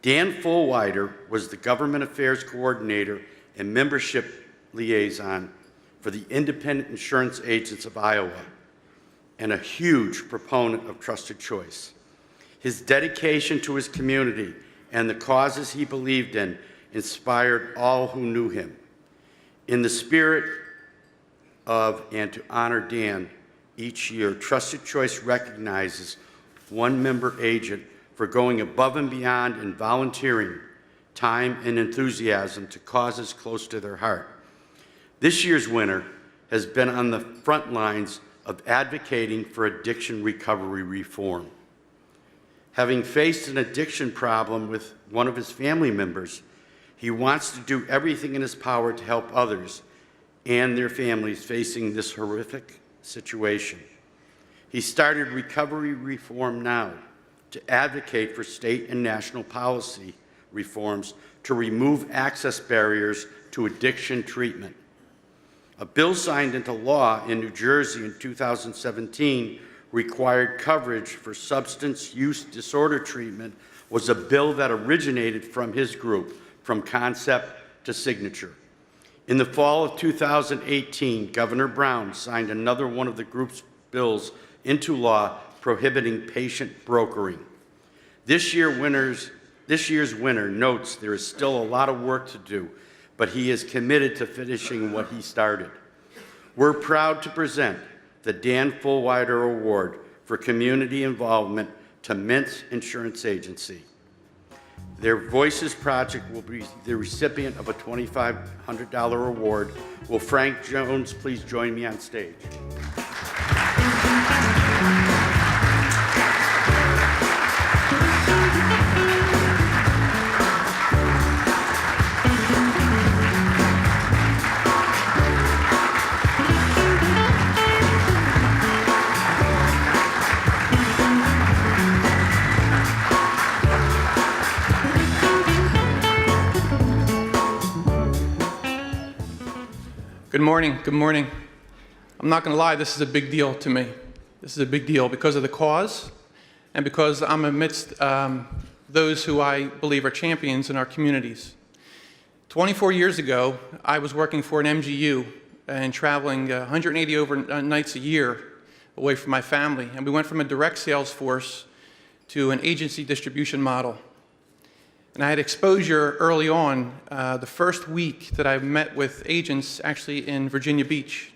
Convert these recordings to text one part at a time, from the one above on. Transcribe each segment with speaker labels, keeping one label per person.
Speaker 1: Dan Fulwider was the Government Affairs Coordinator and Membership Liaison for the Independent Insurance Agents of Iowa and a huge proponent of Trusted Choice. His dedication to his community and the causes he believed in inspired all who knew him. In the spirit of and to honor Dan, each year, Trusted Choice recognizes one member agent for going above and beyond and volunteering time and enthusiasm to causes close to their heart. This year's winner has been on the front lines of advocating for addiction recovery reform. Having faced an addiction problem with one of his family members, he wants to do everything in his power to help others and their families facing this horrific situation. He started Recovery Reform Now to advocate for state and national policy reforms to remove access barriers to addiction treatment. A bill signed into law in New Jersey in 2017 required coverage for substance use disorder treatment was a bill that originated from his group, from concept to signature. In the fall of 2018, Governor Brown signed another one of the group's bills into law prohibiting patient brokering. This year's winner notes there is still a lot of work to do, but he is committed to finishing what he started. We're proud to present the Dan Fulwider Award for Community Involvement to Mintz Insurance Agency. Their Voices project will be the recipient of a $2,500 award. Will Frank Jones please join me on stage?
Speaker 2: Good morning, good morning. I'm not going to lie, this is a big deal to me. This is a big deal because of the cause and because I'm amidst those who I believe are champions in our communities. 24 years ago, I was working for an MGU and traveling 180 overnights a year away from my family, and we went from a direct sales force to an agency distribution model. And I had exposure early on, the first week that I met with agents actually in Virginia Beach.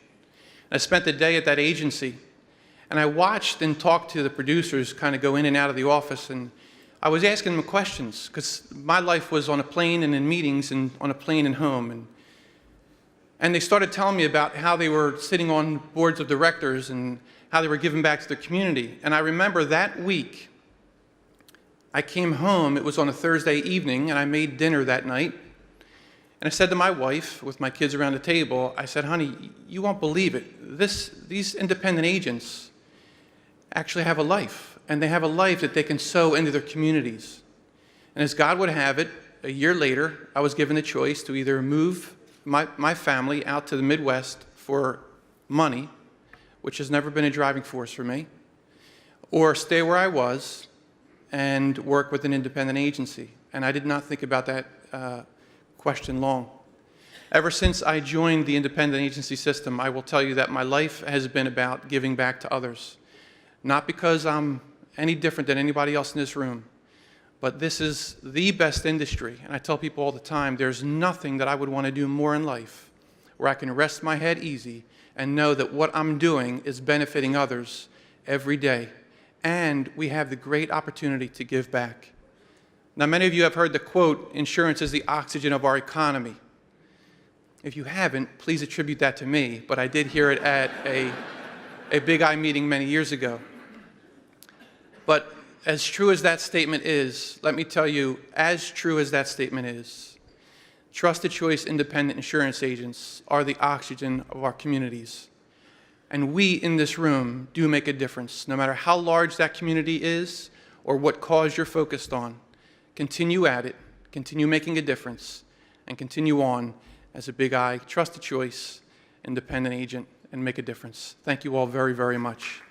Speaker 2: I spent the day at that agency, and I watched and talked to the producers kind of go in and out of the office, and I was asking them questions, because my life was on a plane and in meetings and on a plane and home. And they started telling me about how they were sitting on boards of directors and how they were giving back to their community. And I remember that week, I came home, it was on a Thursday evening, and I made dinner that night. And I said to my wife, with my kids around the table, I said, honey, you won't believe it. These independent agents actually have a life, and they have a life that they can sow into their communities. And as God would have it, a year later, I was given the choice to either move my family out to the Midwest for money, which has never been a driving force for me, or stay where I was and work with an independent agency. And I did not think about that question long. Ever since I joined the independent agency system, I will tell you that my life has been about giving back to others. Not because I'm any different than anybody else in this room, but this is the best industry. And I tell people all the time, there's nothing that I would want to do more in life where I can rest my head easy and know that what I'm doing is benefiting others every day. And we have the great opportunity to give back. Now, many of you have heard the quote, insurance is the oxygen of our economy. If you haven't, please attribute that to me, but I did hear it at a Big I meeting many years ago. But as true as that statement is, let me tell you, as true as that statement is, Trusted Choice independent insurance agents are the oxygen of our communities. And we in this room do make a difference, no matter how large that community is or what cause you're focused on. Continue at it, continue making a difference, and continue on as a Big I, Trusted Choice, independent agent, and make a difference. Thank you all very, very much.